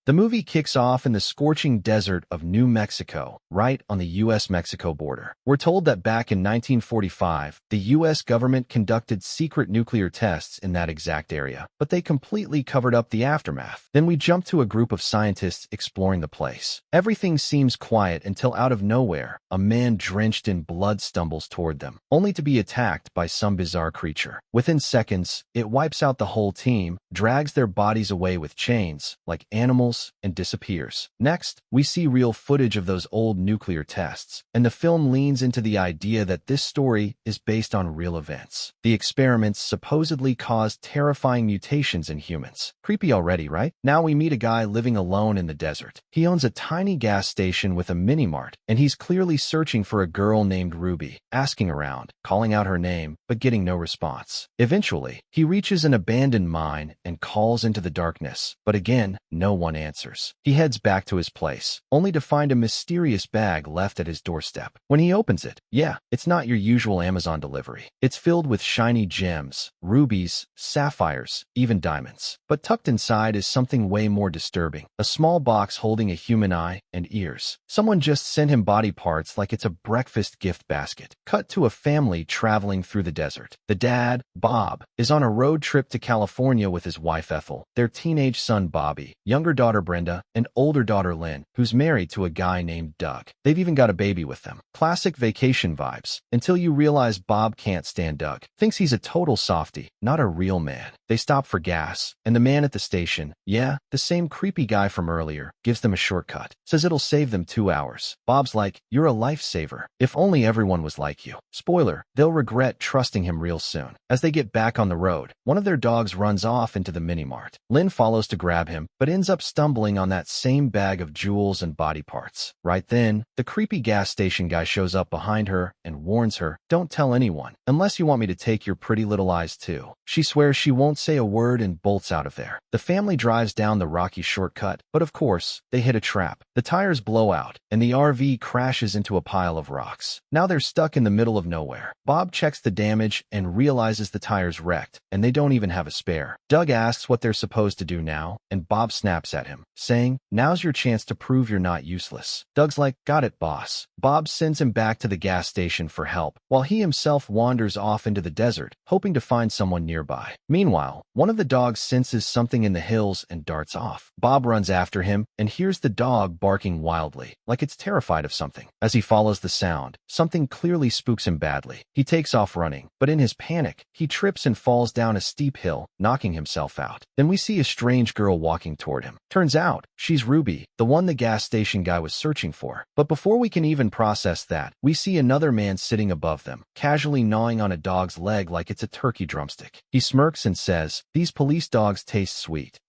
The movie kicks off in the scorching desert of New Mexico, right on the U.S.-Mexico border. We're told that back in 1945, the U.S. government conducted secret nuclear tests in that exact area, but they completely covered up the aftermath. Then we jump to a group of scientists exploring the place. Everything seems quiet until out of nowhere, a man drenched in blood stumbles toward them, only to be attacked by some bizarre creature. Within seconds, it wipes out the whole team, drags their bodies away with chains, like animals, and disappears. Next, we see real footage of those old nuclear tests, and the film leans into the idea that this story is based on real events. The experiments supposedly caused terrifying mutations in humans. Creepy already, right? Now we meet a guy living alone in the desert. He owns a tiny gas station with a mini-mart, and he's clearly searching for a girl named Ruby, asking around, calling out her name, but getting no response. Eventually, he reaches an abandoned mine and calls into the darkness, but again, no one answers. He heads back to his place, only to find a mysterious bag left at his doorstep. When he opens it, it's not your usual Amazon delivery. It's filled with shiny gems, rubies, sapphires, even diamonds. But tucked inside is something way more disturbing. A small box holding a human eye and ears. Someone just sent him body parts like it's a breakfast gift basket. Cut to a family traveling through the desert. The dad, Bob, is on a road trip to California with his wife Ethel, their teenage son Bobby, younger daughter Brenda, and older daughter Lynn, who's married to a guy named Doug. They've even got a baby with them. Classic vacation vibes, until you realize Bob can't stand Doug. Thinks he's a total softie, not a real man. They stop for gas, and the man at the station, the same creepy guy from earlier, gives them a shortcut. Says it'll save them 2 hours. Bob's like, "You're a lifesaver. If only everyone was like you." Spoiler, they'll regret trusting him real soon. As they get back on the road, one of their dogs runs off into the mini-mart. Lynn follows to grab him, but ends up stumbling on that same bag of jewels and body parts. Right then, the creepy gas station guy shows up behind her and warns her, "Don't tell anyone, unless you want me to take your pretty little eyes too." She swears she won't say a word and bolts out of there. The family drives down the rocky shortcut, but of course, they hit a trap. The tires blow out, and the RV crashes into a pile of rocks. Now they're stuck in the middle of nowhere. Bob checks the damage and realizes the tire's wrecked, and they don't even have a spare. Doug asks what they're supposed to do now, and Bob snaps at him, saying, "Now's your chance to prove you're not useless." Doug's like, "Got it, boss." Bob sends him back to the gas station for help, while he himself wanders off into the desert, hoping to find someone nearby. Meanwhile, one of the dogs senses something in the hills and darts off. Bob runs after him and hears the dog barking wildly, like it's terrified of something. As he follows the sound, something clearly spooks him badly. He takes off running, but in his panic, he trips and falls down a steep hill, knocking himself out. Then we see a strange girl walking toward him. Turns out, she's Ruby, the one the gas station guy was searching for. But before we can even process that, we see another man sitting above them, casually gnawing on a dog's leg like it's a turkey drumstick. He smirks and says, "These police dogs taste sweet."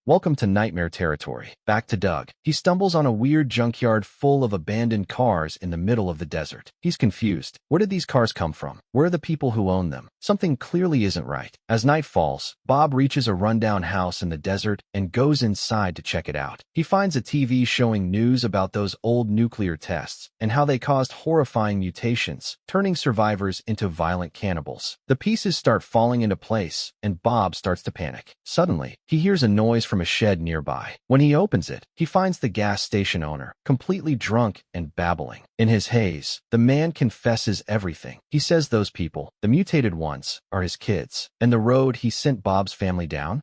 Welcome to nightmare territory. Back to Doug. He stumbles on a weird junkyard full of abandoned cars in the middle of the desert. He's confused. Where did these cars come from? Where are the people who own them? Something clearly isn't right. As night falls, Bob reaches a rundown house in the desert and goes inside to check it out. He finds a TV showing news about those old nuclear tests and how they caused horrifying mutations, turning survivors into violent cannibals. The pieces start falling into place, and Bob starts to panic. Suddenly, he hears a noise from a shed nearby. When he opens it, he finds the gas station owner, completely drunk and babbling. In his haze, the man confesses everything. He says those people, the mutated ones, are his kids. And the road he sent Bob's family down?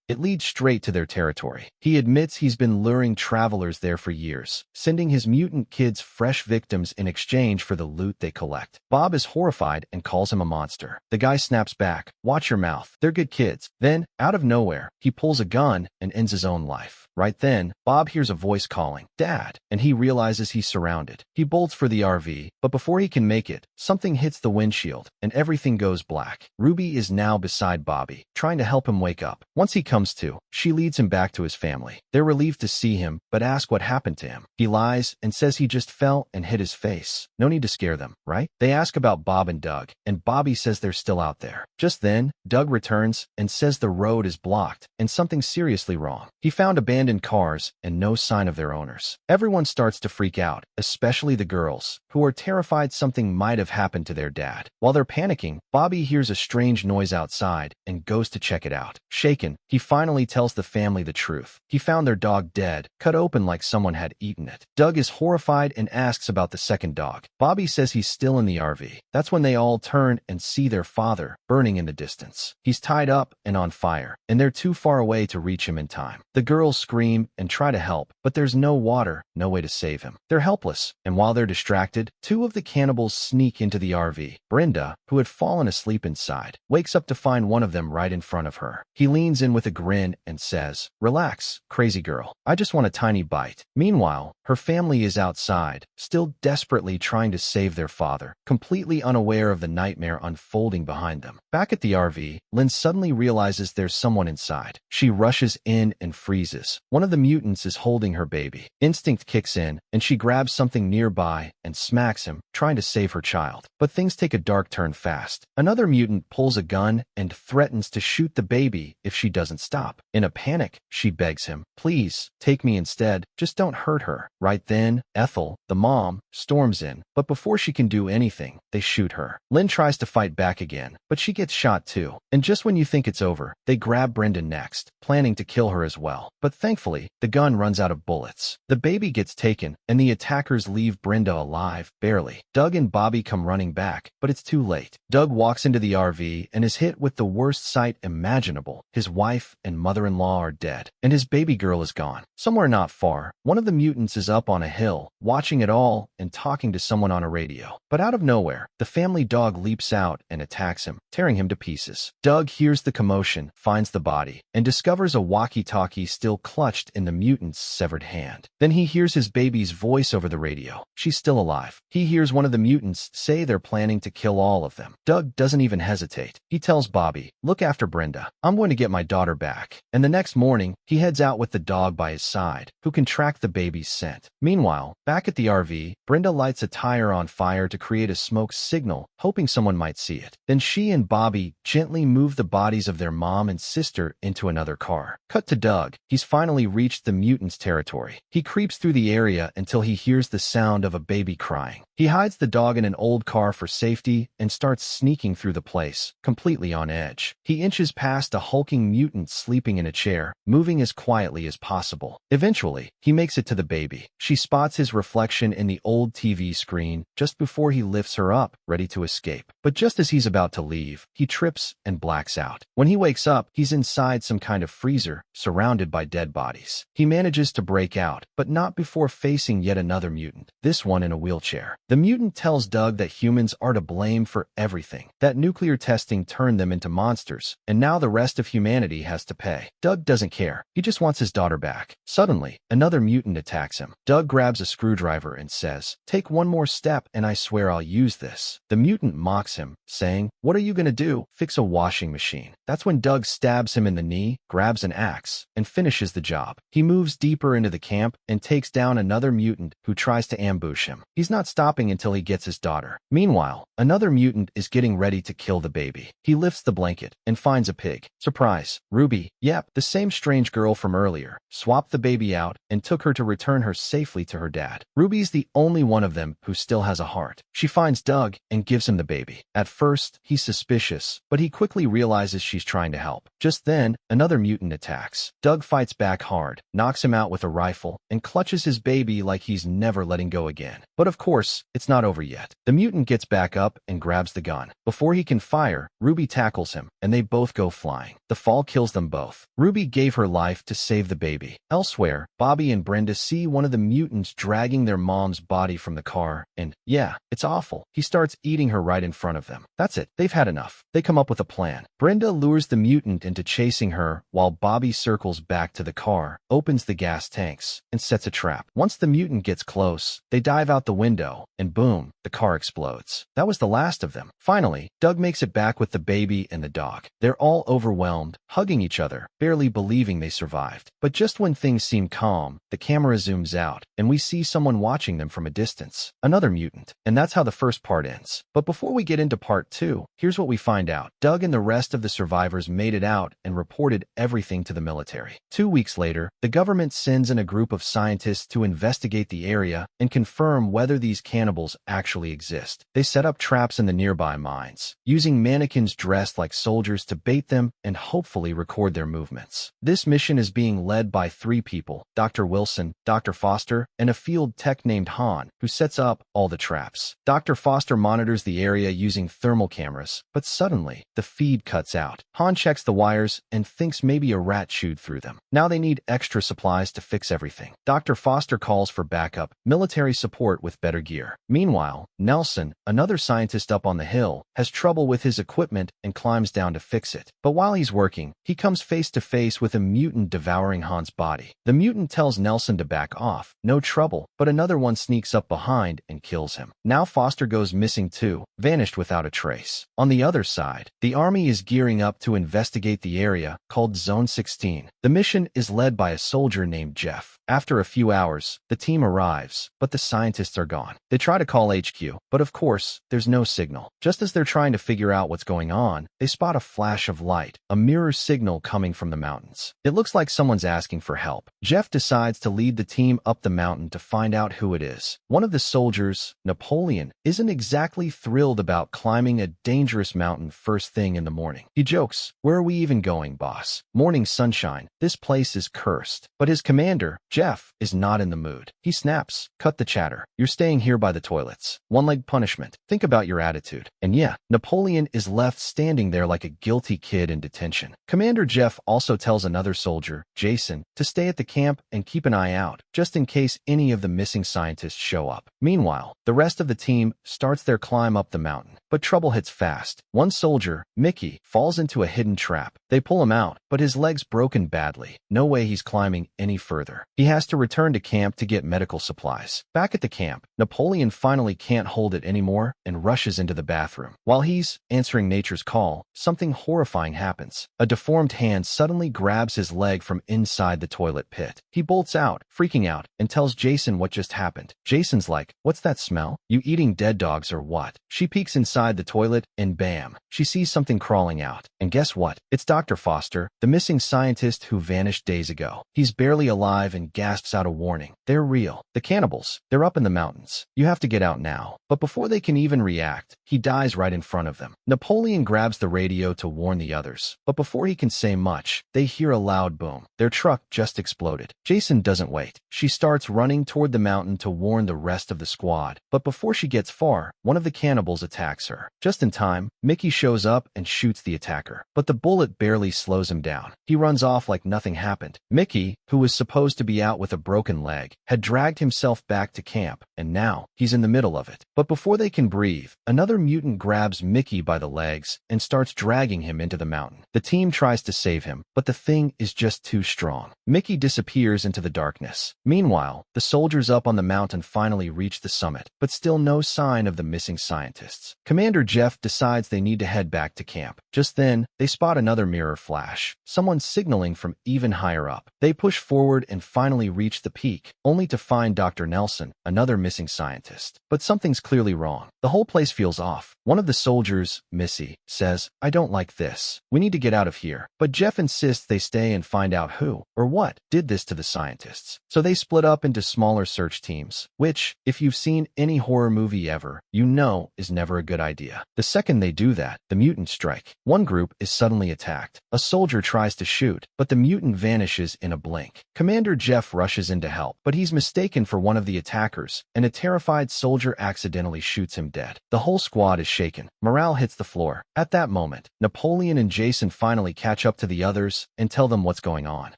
It leads straight to their territory. He admits he's been luring travelers there for years, sending his mutant kids fresh victims in exchange for the loot they collect. Bob is horrified and calls him a monster. The guy snaps back, "Watch your mouth. They're good kids." Then, out of nowhere, he pulls a gun and ends his own life. Right then, Bob hears a voice calling, "Dad," and he realizes he's surrounded. He bolts for the RV, but before he can make it, something hits the windshield, and everything goes black. Ruby is now beside Bobby, trying to help him wake up. Once he comes to, she leads him back to his family. They're relieved to see him, but ask what happened to him. He lies and says he just fell and hit his face. No need to scare them, right? They ask about Bob and Doug, and Bobby says they're still out there. Just then, Doug returns and says the road is blocked and something seriously wrong. He found abandoned abandoned cars, and no sign of their owners. Everyone starts to freak out, especially the girls, who are terrified something might have happened to their dad. While they're panicking, Bobby hears a strange noise outside and goes to check it out. Shaken, he finally tells the family the truth. He found their dog dead, cut open like someone had eaten it. Doug is horrified and asks about the second dog. Bobby says he's still in the RV. That's when they all turn and see their father burning in the distance. He's tied up and on fire, and they're too far away to reach him in time. The girls scream and try to help, but there's no water, no way to save him. They're helpless, and while they're distracted, two of the cannibals sneak into the RV. Brenda, who had fallen asleep inside, wakes up to find one of them right in front of her. He leans in with a grin and says, "Relax, crazy girl. I just want a tiny bite." Meanwhile, her family is outside, still desperately trying to save their father, completely unaware of the nightmare unfolding behind them. Back at the RV, Lynn suddenly realizes there's someone inside. She rushes in and freezes. One of the mutants is holding her baby. Instinct kicks in, and she grabs something nearby and smacks him, trying to save her child. But things take a dark turn fast. Another mutant pulls a gun and threatens to shoot the baby if she doesn't stop. In a panic, she begs him, "Please, take me instead. Just don't hurt her." Right then, Ethel, the mom, storms in, but before she can do anything, they shoot her. Lynn tries to fight back again, but she gets shot too. And just when you think it's over, they grab Brenda next, planning to kill her as well. But thankfully, the gun runs out of bullets. The baby gets taken, and the attackers leave Brenda alive, barely. Doug and Bobby come running back, but it's too late. Doug walks into the RV and is hit with the worst sight imaginable. His wife and mother-in-law are dead, and his baby girl is gone. Somewhere not far, one of the mutants is up on a hill, watching it all and talking to someone on a radio. But out of nowhere, the family dog leaps out and attacks him, tearing him to pieces. Doug hears the commotion, finds the body, and discovers a walkie-talkie still clutched in the mutant's severed hand. Then he hears his baby's voice over the radio. She's still alive. He hears one of the mutants say they're planning to kill all of them. Doug doesn't even hesitate. He tells Bobby, "Look after Brenda. I'm going to get my daughter back." And the next morning, he heads out with the dog by his side, who can track the baby's scent. Meanwhile, back at the RV, Brenda lights a tire on fire to create a smoke signal, hoping someone might see it. Then she and Bobby gently move the bodies of their mom and sister into another car. Cut to Doug. He's finally reached the mutants' territory. He creeps through the area until he hears the sound of a baby crying. He hides the dog in an old car for safety and starts sneaking through the place, completely on edge. He inches past a hulking mutant sleeping in a chair, moving as quietly as possible. Eventually, he makes it to the baby. She spots his reflection in the old TV screen just before he lifts her up, ready to escape. But just as he's about to leave, he trips and blacks out. When he wakes up, he's inside some kind of freezer, surrounded by dead bodies. He manages to break out, but not before facing yet another mutant, this one in a wheelchair. The mutant tells Doug that humans are to blame for everything, that nuclear testing turned them into monsters, and now the rest of humanity has to pay. Doug doesn't care. He just wants his daughter back. Suddenly, another mutant attacks him. Doug grabs a screwdriver and says, "Take one more step and I swear I'll use this." The mutant mocks him, saying, "What are you gonna do? Fix a washing machine." That's when Doug stabs him in the knee, grabs an axe, and finishes the job. He moves deeper into the camp and takes down another mutant who tries to ambush him. He's not stopping until he gets his daughter. Meanwhile, another mutant is getting ready to kill the baby. He lifts the blanket and finds a pig. Surprise, Ruby, yep, the same strange girl from earlier, swapped the baby out and took her to return her safely to her dad. Ruby's the only one of them who still has a heart. She finds Doug and gives him the baby. At first, he's suspicious, but he quickly realizes she's trying to help. Just then, another mutant attacks. Doug fights back hard, knocks him out with a rifle, and clutches his baby like he's never letting go again. But of course, it's not over yet. The mutant gets back up and grabs the gun. Before he can fire, Ruby tackles him, and they both go flying. The fall kills them both. Ruby gave her life to save the baby. Elsewhere, Bobby and Brenda see one of the mutants dragging their mom's body from the car, and yeah, it's awful. He starts eating her right in front of them. That's it. They've had enough. They come up with a plan. Brenda lures the mutant into chasing her while Bobby circles back to the car, opens the gas tanks, and sets a trap. Once the mutant gets close, they dive out the window, and boom, the car explodes. That was the last of them. Finally, Doug makes it back with the baby and the dog. They're all overwhelmed, hugging each other, barely believing they survived. But just when things seem calm, the camera zooms out, and we see someone watching them from a distance. Another mutant. And that's how the first part ends. But before we get into part 2, here's what we find out. Doug and the rest of the survivors made it out and reported everything to the military. 2 weeks later, later, the government sends in a group of scientists to investigate the area and confirm whether these cannibals actually exist. They set up traps in the nearby mines, using mannequins dressed like soldiers to bait them and hopefully record their movements. This mission is being led by 3 people, Dr. Wilson, Dr. Foster, and a field tech named Han, who sets up all the traps. Dr. Foster monitors the area using thermal cameras, but suddenly, the feed cuts out. Han checks the wires and thinks maybe a rat chewed through them. Now they need extra supplies to fix everything. Dr. Foster calls for backup, military support with better gear. Meanwhile, Nelson, another scientist up on the hill, has trouble with his equipment and climbs down to fix it. But while he's working, he comes face to face with a mutant devouring Han's body. The mutant tells Nelson to back off, no trouble, but another one sneaks up behind and kills him. Now Foster goes missing too, vanished without a trace. On the other side, the army is gearing up to investigate the area called Zone 16. The mission is led by a soldier named Jeff. After a few hours, the team arrives, but the scientists are gone. They try to call HQ, but of course, there's no signal. Just as they're trying to figure out what's going on, they spot a flash of light, a mirror signal coming from the mountains. It looks like someone's asking for help. Jeff decides to lead the team up the mountain to find out who it is. One of the soldiers, Napoleon, isn't exactly thrilled about climbing a dangerous mountain first thing in the morning. He jokes, "Where are we even going, boss? Morning sunshine. This place is cursed." But his commander, Jeff, is not in the mood. He snaps, "Cut the chatter. You're staying here by the toilets. One-leg punishment. Think about your attitude." And yeah, Napoleon is left standing there like a guilty kid in detention. Commander Jeff also tells another soldier, Jason, to stay at the camp and keep an eye out, just in case any of the missing scientists show up. Meanwhile, the rest of the team starts their climb up the mountain. But trouble hits fast. One soldier, Mickey, falls into a hidden trap. They pull him out, but his leg's broken badly. No way he's climbing any further. He has to return to camp to get medical supplies. Back at the camp, Napoleon finally can't hold it anymore and rushes into the bathroom. While he's answering nature's call, something horrifying happens. A deformed hand suddenly grabs his leg from inside the toilet pit. He bolts out, freaking out, and tells Jason what just happened. Jason's like, "What's that smell? You eating dead dogs or what?" She peeks inside the toilet and bam, she sees something crawling out. And guess what? It's Dr. Foster, the missing scientist who vanished days ago. He's barely alive and gasps out a warning. They're real. The cannibals. They're up in the mountains. You have to get out now. But before they can even react, he dies right in front of them. Napoleon grabs the radio to warn the others. But before he can say much, they hear a loud boom. Their truck just exploded. Jason doesn't wait. She starts running toward the mountain to warn the rest of the squad. But before she gets far, one of the cannibals attacks her. Just in time, Mickey shows up and shoots the attacker. But the bullet barely slows him down. He runs off like nothing happened. Mickey, who was supposed to be out with a broken leg, had dragged himself back to camp, and now he's in the middle of it. But before they can breathe, another mutant grabs Mickey by the legs and starts dragging him into the mountain. The team tries to save him, but the thing is just too strong. Mickey disappears into the darkness. Meanwhile, the soldiers up on the mountain finally reach the summit, but still no sign of the missing scientists. Commander Jeff decides they need to head back to camp. Just then, they spot another mirror flash, someone signaling from even higher up. They push forward and finally reach the peak, only to find Dr. Nelson, another missing scientist. But something's clearly wrong. The whole place feels off. One of the soldiers, Missy, says, "I don't like this. We need to get out of here." But Jeff insists they stay and find out who, or what, did this to the scientists. So they split up into smaller search teams, which, if you've seen any horror movie ever, you know is never a good idea. The second they do that, the mutants strike. One group is suddenly attacked. A soldier tries to shoot, but the mutant vanishes in a blink. Commander Jeff rushes in to help, but he's mistaken for one of the attackers, and a terrified soldier accidentally shoots him dead. The whole squad is shaken. Morale hits the floor. At that moment, Napoleon and Jason finally catch up to the others and tell them what's going on.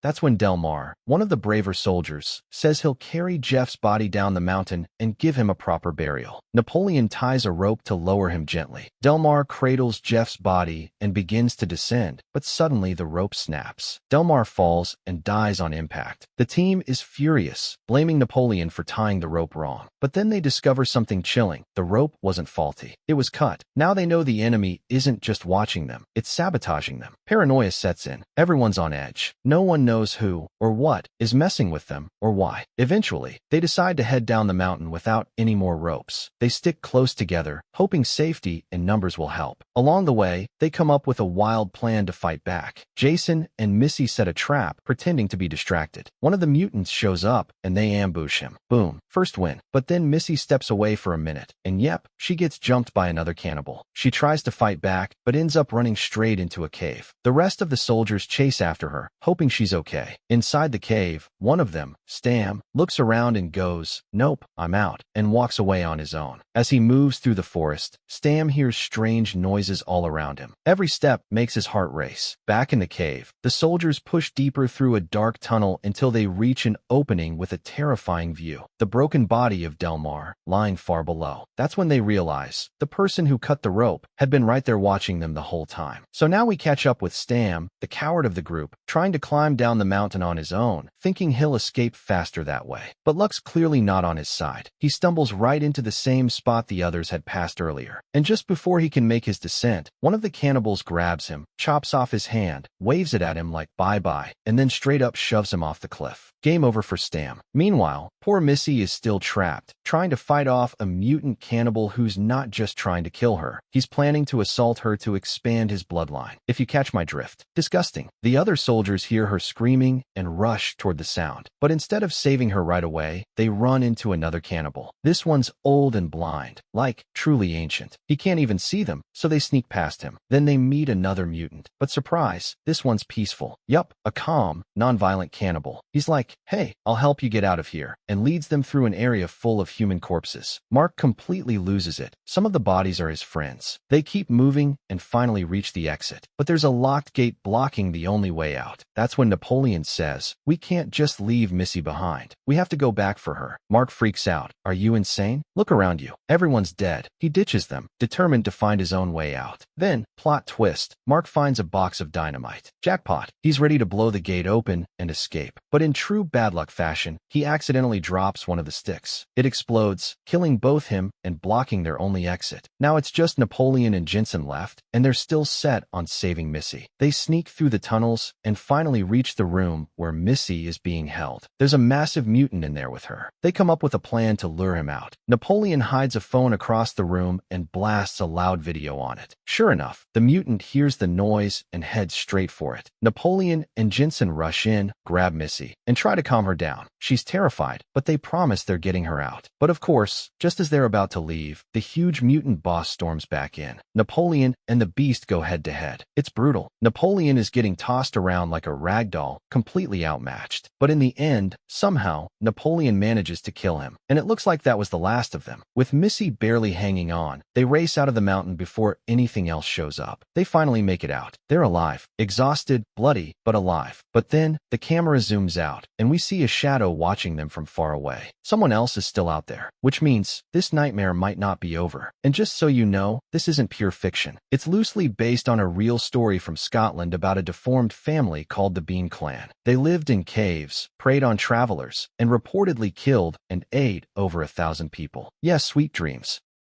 That's when Delmar, one of the braver soldiers, says he'll carry Jeff's body down the mountain and give him a proper burial. Napoleon ties a rope to lower him gently. Delmar cradles Jeff's body and begins to descend, but suddenly the rope snaps. Delmar falls and dies on impact. The team is furious, blaming Napoleon for tying the rope wrong. But then they discover something chilling. The rope wasn't faulty. It was cut. Now they know the enemy isn't just watching them, it's sabotaging them. Paranoia sets in. Everyone's on edge. No one knows who or what is messing with them or why. Eventually, they decide to head down the mountain without any more ropes. They stick close together, hoping safety and numbers will help. Along the way, they come up with a wild plan to fight back. Jason and Missy set a trap, pretending to be distracted. One of the mutants shows up, and they ambush him. Boom. First win. But then Missy steps away for a minute, and yep, she gets jumped by another cannibal. She tries to fight back, but ends up running straight into a cave. The rest of the soldiers chase after her, hoping she's okay. Inside the cave, one of them, Stam, looks around and goes, "Nope, I'm out," and walks away on his own. As he moves through the forest, Stam hears strange noises all around him. Every step makes his heart race. Back in the cave, the soldiers push deeper through a dark tunnel until they reach an opening with a terrifying view. The broken body of Delmar, lying far below. That's when they realize the person who cut the rope had been right there watching them the whole time. So now we catch up with Stam, the coward of the group, trying to climb down the mountain on his own, thinking he'll escape faster that way. But luck's clearly not on his side. He stumbles right into the same spot the others had passed earlier. And just before he can make his descent, one of the cannibals grabs him, chops off his hand, waves it at him like bye-bye, and then straight up shoves him off the cliff. Game over for Stam. Meanwhile, poor Missy is still trapped, trying to fight off a mutant cannibal who's not just trying to kill her. He's planning to assault her to expand his bloodline. If you catch my drift. Disgusting. The other soldiers hear her screaming and rush toward the sound. But instead of saving her right away, they run into another cannibal. This one's old and blind, like truly ancient. He can't even see them, so they sneak past him. Then they meet another mutant. But surprise, this one's peaceful. Yup, a calm, non-violent cannibal. He's like, "Hey, I'll help you get out of here," and leads them through an area full of human corpses. Mark completely loses it. Some of the bodies are his friends. They keep moving and finally reach the exit. But there's a locked gate blocking the only way out. That's when Napoleon says, "We can't just leave Missy behind. We have to go back for her." Mark freaks out. "Are you insane? Look around you. Everyone's dead." He ditches them, determined to find his own way out. Then, plot twist, Mark finds a box of dynamite. Jackpot. He's ready to blow the gate open and escape. But in true bad luck fashion, he accidentally drops one of the sticks. It explodes, killing both him and blocking their only exit. Now it's just Napoleon and Jensen left, and they're still set on saving Missy. They sneak through the tunnels and finally reach the room where Missy is being held. There's a massive mutant in there with her. They come up with a plan to lure him out. Napoleon hides a phone across the room and blasts a loud video on it. Sure enough, the mutant hears the noise and heads straight for it. Napoleon and Jensen rush in, grab Missy, and try to calm her down. She's terrified, but they promise they're getting her out. But of course, just as they're about to leave, the huge mutant boss storms back in. Napoleon and the beast go head to head. It's brutal. Napoleon is getting tossed around like a rag doll, completely outmatched. But in the end, somehow, Napoleon manages to kill him. And it looks like that was the last of them. With Missy barely hanging on, they race out of the mountain before anything else shows up. They finally make it out. They're alive. Exhausted, bloody, but alive. But then, the camera zooms out, and we see a shadow watching them from far away. Someone else is still out there, which means this nightmare might not be over. And just so you know, this isn't pure fiction. It's loosely based on a real story from Scotland about a deformed family called the Bean Clan. They lived in caves, preyed on travelers, and reportedly killed and ate over 1,000 people. Yes, sweet dreams.